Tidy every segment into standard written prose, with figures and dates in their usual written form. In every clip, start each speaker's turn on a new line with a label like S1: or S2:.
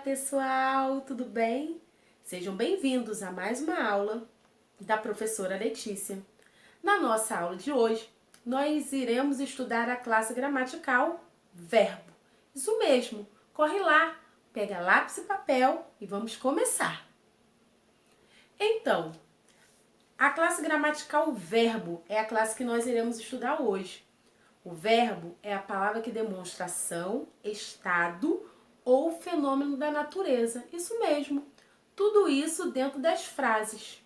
S1: pessoal, tudo bem? Sejam bem-vindos a mais uma aula da professora Letícia. Na nossa aula de hoje, nós iremos estudar a classe gramatical verbo. Isso mesmo, corre lá, pega lápis e papel e vamos começar. Então, a classe gramatical verbo é a classe que nós iremos estudar hoje. O verbo é a palavra que demonstra ação, estado ou fenômeno da natureza. Isso mesmo. Tudo isso dentro das frases.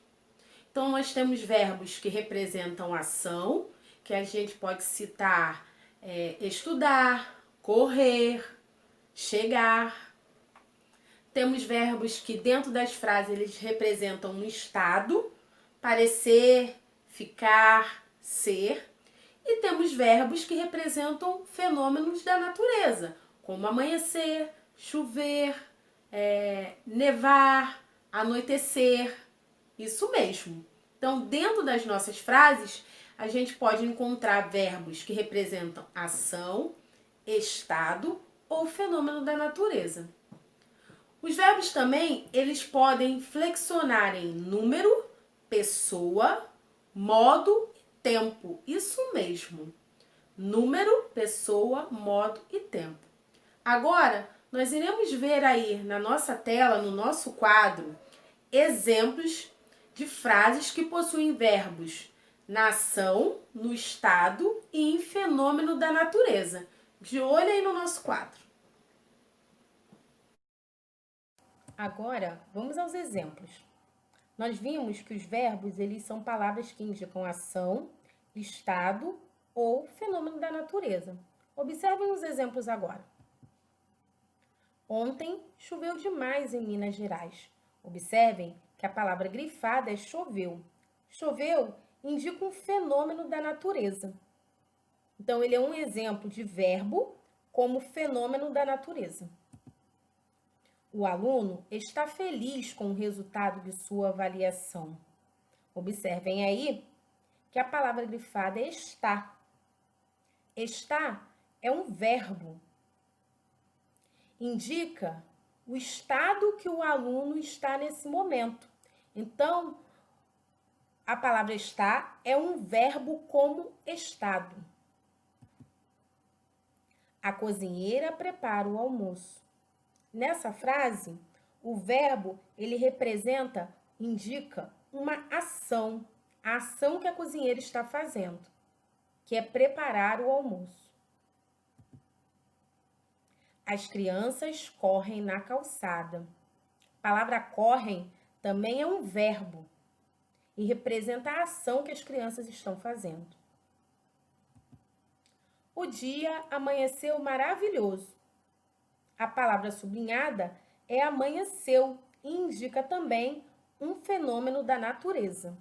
S1: Então, nós temos verbos que representam ação, que a gente pode citar estudar, correr, chegar. Temos verbos que dentro das frases eles representam um estado, parecer, ficar, ser. E temos verbos que representam fenômenos da natureza, como amanhecer, chover, nevar, anoitecer. Isso mesmo. Então, dentro das nossas frases, a gente pode encontrar verbos que representam ação, estado ou fenômeno da natureza. Os verbos também, eles podem flexionar em número, pessoa, modo e tempo. Isso mesmo. Número, pessoa, modo e tempo. Agora, nós iremos ver aí na nossa tela, no nosso quadro, exemplos de frases que possuem verbos na ação, no estado e em fenômeno da natureza. De olho aí no nosso quadro. Agora, vamos aos exemplos. Nós vimos que os verbos, eles são palavras que indicam ação, estado ou fenômeno da natureza. Observem os exemplos agora. Ontem choveu demais em Minas Gerais. Observem que a palavra grifada é choveu. Choveu indica um fenômeno da natureza. Então, ele é um exemplo de verbo como fenômeno da natureza. O aluno está feliz com o resultado de sua avaliação. Observem aí que a palavra grifada é está. Está é um verbo. Indica o estado que o aluno está nesse momento. Então, a palavra está é um verbo como estado. A cozinheira prepara o almoço. Nessa frase, o verbo, ele indica uma ação, a ação que a cozinheira está fazendo, que é preparar o almoço. As crianças correm na calçada. A palavra correm também é um verbo e representa a ação que as crianças estão fazendo. O dia amanheceu maravilhoso. A palavra sublinhada é amanheceu e indica também um fenômeno da natureza.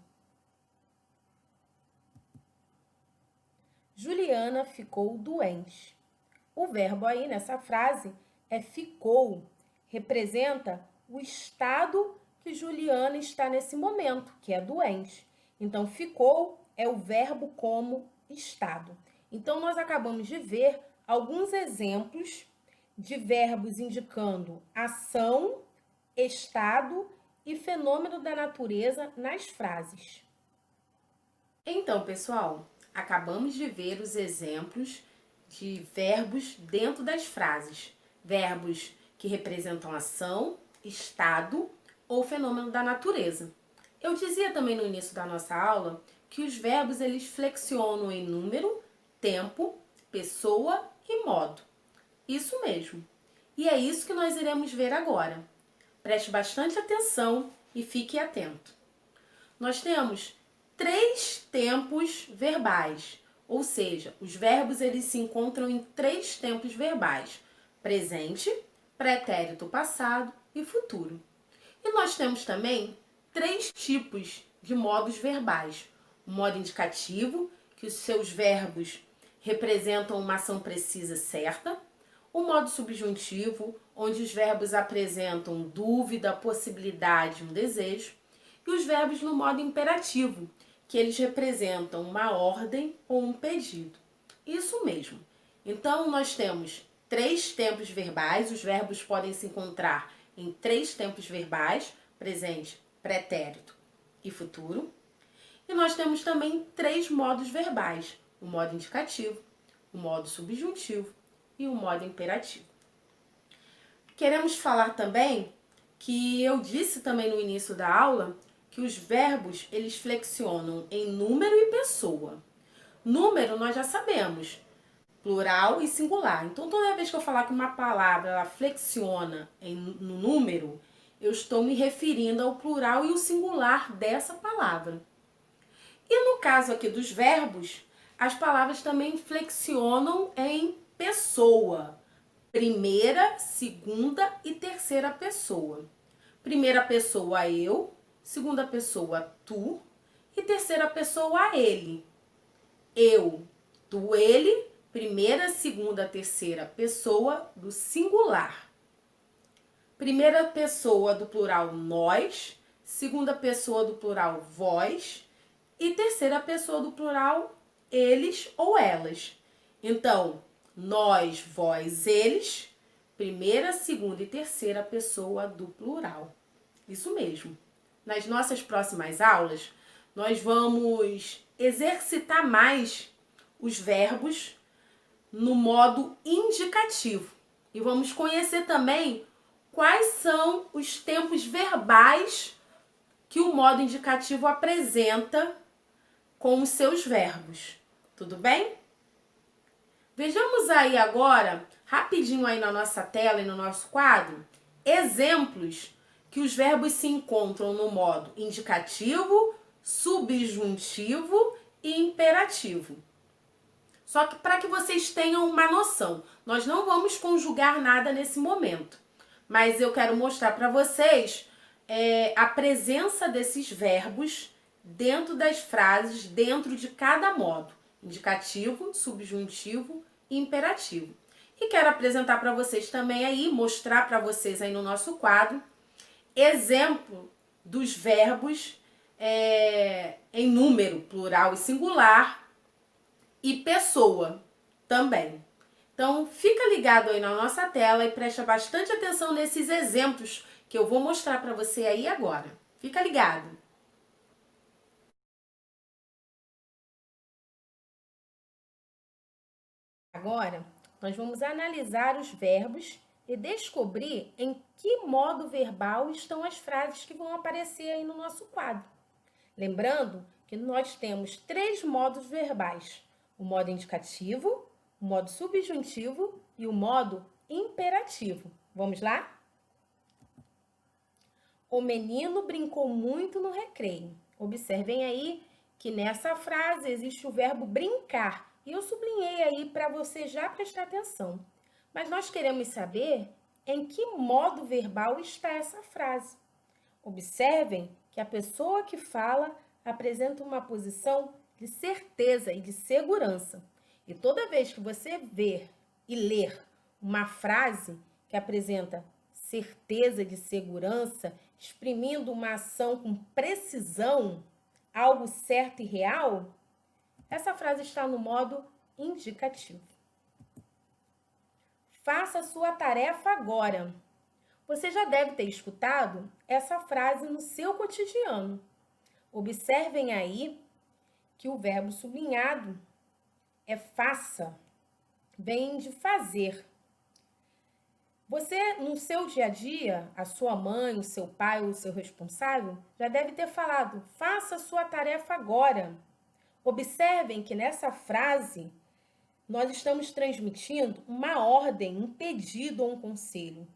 S1: Juliana ficou doente. O verbo aí nessa frase é ficou, representa o estado que Juliana está nesse momento, que é doente. Então, ficou é o verbo como estado. Então, nós acabamos de ver alguns exemplos de verbos indicando ação, estado e fenômeno da natureza nas frases. Então, pessoal, acabamos de ver os exemplos de verbos dentro das frases. Verbos que representam ação, estado ou fenômeno da natureza. Eu dizia também no início da nossa aula que os verbos eles flexionam em número, tempo, pessoa e modo. Isso mesmo. E é isso que nós iremos ver agora. Preste bastante atenção e fique atento. Nós temos 3 tempos verbais, ou seja, os verbos eles se encontram em 3 tempos verbais: presente, pretérito passado e futuro. E nós temos também 3 tipos de modos verbais: o modo indicativo, que os seus verbos representam uma ação precisa certa; o modo subjuntivo, onde os verbos apresentam dúvida, possibilidade, um desejo; e os verbos no modo imperativo, que eles representam uma ordem ou um pedido. Isso mesmo. Então, nós temos 3 tempos verbais, os verbos podem se encontrar em 3 tempos verbais, presente, pretérito e futuro. E nós temos também 3 modos verbais, o modo indicativo, o modo subjuntivo e o modo imperativo. Queremos falar também que eu disse também no início da aula que os verbos, eles flexionam em número e pessoa. Número nós já sabemos, plural e singular. Então, toda vez que eu falar que uma palavra ela flexiona no número, eu estou me referindo ao plural e o singular dessa palavra. E no caso aqui dos verbos, as palavras também flexionam em pessoa. Primeira, segunda e terceira pessoa. Primeira pessoa, eu. Segunda pessoa, tu. E terceira pessoa, ele. Eu, tu, ele. Primeira, segunda, terceira pessoa do singular. Primeira pessoa do plural, nós. Segunda pessoa do plural, vós. E terceira pessoa do plural, eles ou elas. Então, nós, vós, eles. Primeira, segunda e terceira pessoa do plural. Isso mesmo. Nas nossas próximas aulas, nós vamos exercitar mais os verbos no modo indicativo. E vamos conhecer também quais são os tempos verbais que o modo indicativo apresenta com os seus verbos. Tudo bem? Vejamos aí agora, rapidinho aí na nossa tela e no nosso quadro, exemplos que os verbos se encontram no modo indicativo, subjuntivo e imperativo. Só que para que vocês tenham uma noção, nós não vamos conjugar nada nesse momento, mas eu quero mostrar para vocês a presença desses verbos dentro das frases, dentro de cada modo, indicativo, subjuntivo e imperativo. E quero apresentar para vocês também aí, mostrar para vocês aí no nosso quadro, exemplo dos verbos em número, plural e singular, e pessoa também. Então, fica ligado aí na nossa tela e presta bastante atenção nesses exemplos que eu vou mostrar para você aí agora. Fica ligado! Agora, nós vamos analisar os verbos e descobrir em que modo verbal estão as frases que vão aparecer aí no nosso quadro. Lembrando que nós temos 3 modos verbais: o modo indicativo, o modo subjuntivo e o modo imperativo. Vamos lá? O menino brincou muito no recreio. Observem aí que nessa frase existe o verbo brincar. E eu sublinhei aí para você já prestar atenção. Mas nós queremos saber em que modo verbal está essa frase. Observem que a pessoa que fala apresenta uma posição de certeza e de segurança. E toda vez que você ver e ler uma frase que apresenta certeza de segurança, exprimindo uma ação com precisão, algo certo e real, essa frase está no modo indicativo. Faça a sua tarefa agora. Você já deve ter escutado essa frase no seu cotidiano. Observem aí que o verbo sublinhado é faça, vem de fazer. Você, no seu dia a dia, a sua mãe, o seu pai ou o seu responsável, já deve ter falado, faça a sua tarefa agora. Observem que nessa frase, nós estamos transmitindo uma ordem, um pedido ou um conselho.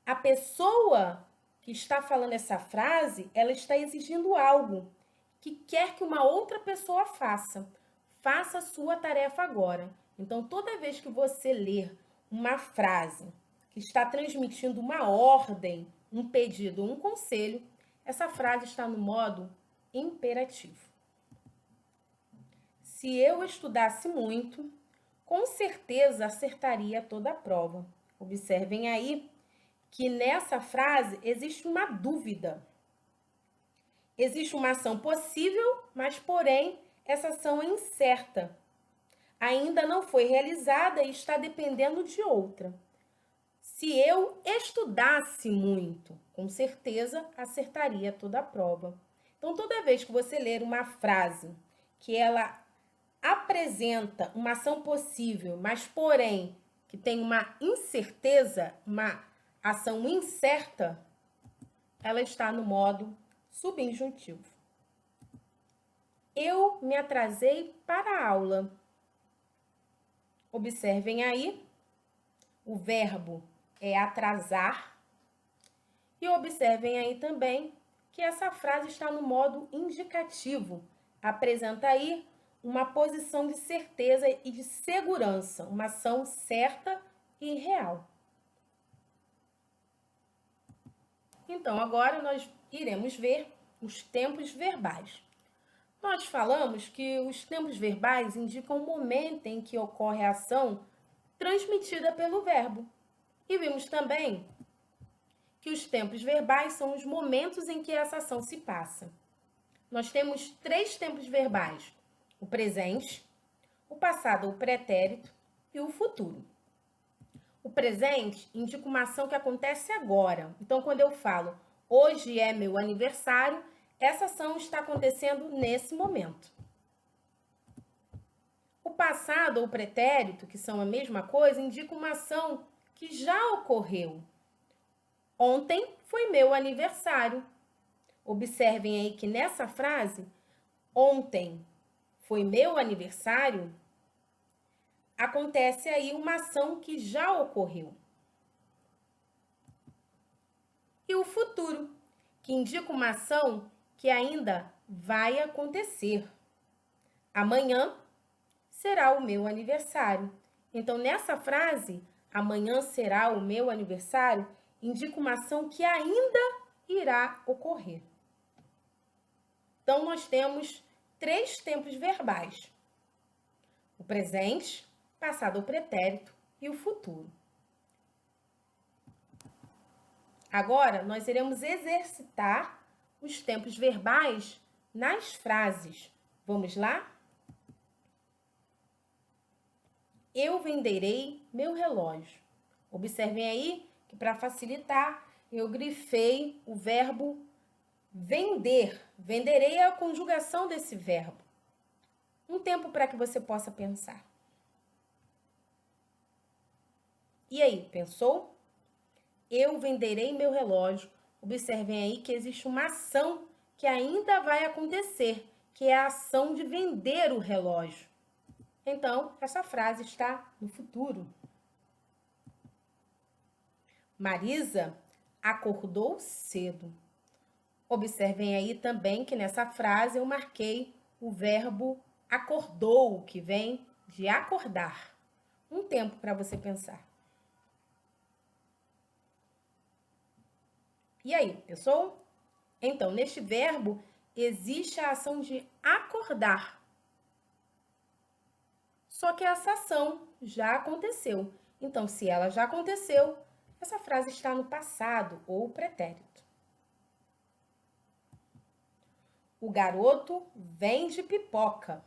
S1: A pessoa que está falando essa frase, ela está exigindo algo que quer que uma outra pessoa faça. Faça a sua tarefa agora. Então, toda vez que você ler uma frase que está transmitindo uma ordem, um pedido ou um conselho, essa frase está no modo imperativo. Se eu estudasse muito, com certeza acertaria toda a prova. Observem aí que nessa frase existe uma dúvida. Existe uma ação possível, mas porém essa ação é incerta. Ainda não foi realizada e está dependendo de outra. Se eu estudasse muito, com certeza acertaria toda a prova. Então, toda vez que você ler uma frase que ela apresenta uma ação possível, mas porém que tem uma incerteza, uma ação incerta, ela está no modo subjuntivo. Eu me atrasei para a aula. Observem aí, o verbo é atrasar. E observem aí também que essa frase está no modo indicativo. Apresenta aí uma posição de certeza e de segurança, uma ação certa e real. Então, agora nós iremos ver os tempos verbais. Nós falamos que os tempos verbais indicam o momento em que ocorre a ação transmitida pelo verbo. E vimos também que os tempos verbais são os momentos em que essa ação se passa. Nós temos 3 tempos verbais: o presente, o passado ou pretérito e o futuro. O presente indica uma ação que acontece agora. Então, quando eu falo hoje é meu aniversário, essa ação está acontecendo nesse momento. O passado ou pretérito, que são a mesma coisa, indica uma ação que já ocorreu. Ontem foi meu aniversário. Observem aí que nessa frase, ontem foi meu aniversário, acontece aí uma ação que já ocorreu. E o futuro, que indica uma ação que ainda vai acontecer. Amanhã será o meu aniversário. Então, nessa frase, amanhã será o meu aniversário, indica uma ação que ainda irá ocorrer. Então, nós temos 3 tempos verbais: o presente, passado ou pretérito e o futuro. Agora, nós iremos exercitar os tempos verbais nas frases. Vamos lá? Eu venderei meu relógio. Observem aí que, para facilitar, eu grifei o verbo vender. Venderei é a conjugação desse verbo. Um tempo para que você possa pensar. E aí, pensou? Eu venderei meu relógio. Observem aí que existe uma ação que ainda vai acontecer, que é a ação de vender o relógio. Então, essa frase está no futuro. Marisa acordou cedo. Observem aí também que nessa frase eu marquei o verbo acordou, que vem de acordar. Um tempo para você pensar. E aí, pensou? Então, neste verbo existe a ação de acordar. Só que essa ação já aconteceu. Então, se ela já aconteceu, essa frase está no passado ou pretérito. O garoto vende pipoca.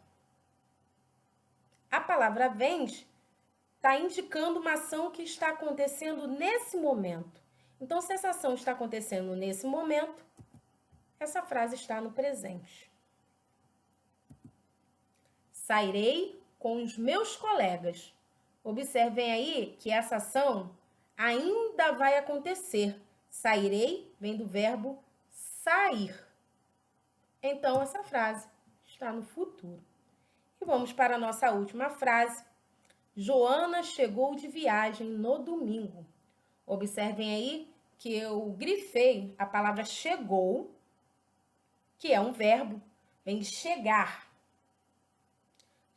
S1: A palavra vende está indicando uma ação que está acontecendo nesse momento. Então, se essa ação está acontecendo nesse momento, essa frase está no presente. Sairei com os meus colegas. Observem aí que essa ação ainda vai acontecer. Sairei vem do verbo sair. Então, essa frase está no futuro. E vamos para a nossa última frase. Joana chegou de viagem no domingo. Observem aí que eu grifei a palavra chegou, que é um verbo, vem de chegar.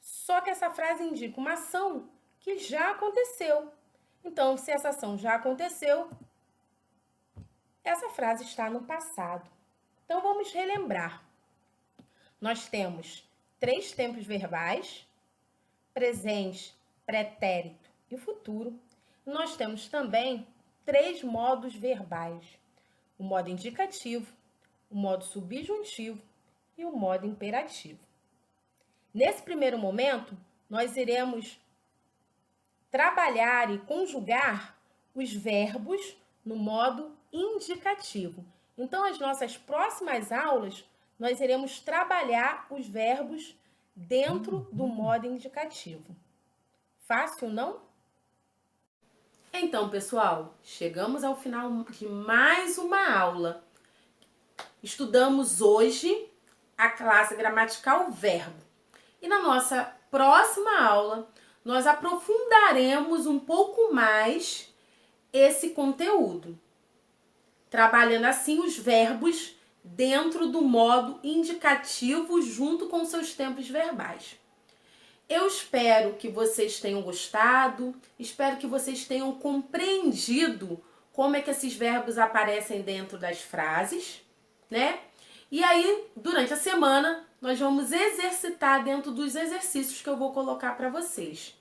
S1: Só que essa frase indica uma ação que já aconteceu. Então, se essa ação já aconteceu, essa frase está no passado. Então, vamos relembrar. Nós temos 3 tempos verbais: presente, pretérito e futuro. Nós temos também 3 modos verbais: o modo indicativo, o modo subjuntivo e o modo imperativo. Nesse primeiro momento, nós iremos trabalhar e conjugar os verbos no modo indicativo. Então, as nossas próximas aulas, nós iremos trabalhar os verbos dentro do modo indicativo. Fácil, não? Então, pessoal, chegamos ao final de mais uma aula. Estudamos hoje a classe gramatical verbo. E na nossa próxima aula, nós aprofundaremos um pouco mais esse conteúdo, trabalhando assim os verbos dentro do modo indicativo junto com seus tempos verbais. Eu espero que vocês tenham gostado, espero que vocês tenham compreendido como é que esses verbos aparecem dentro das frases, né? E aí, durante a semana, nós vamos exercitar dentro dos exercícios que eu vou colocar para vocês.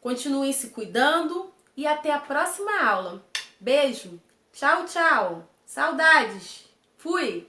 S1: Continuem se cuidando e até a próxima aula. Beijo! Tchau, tchau! Saudades! Fui!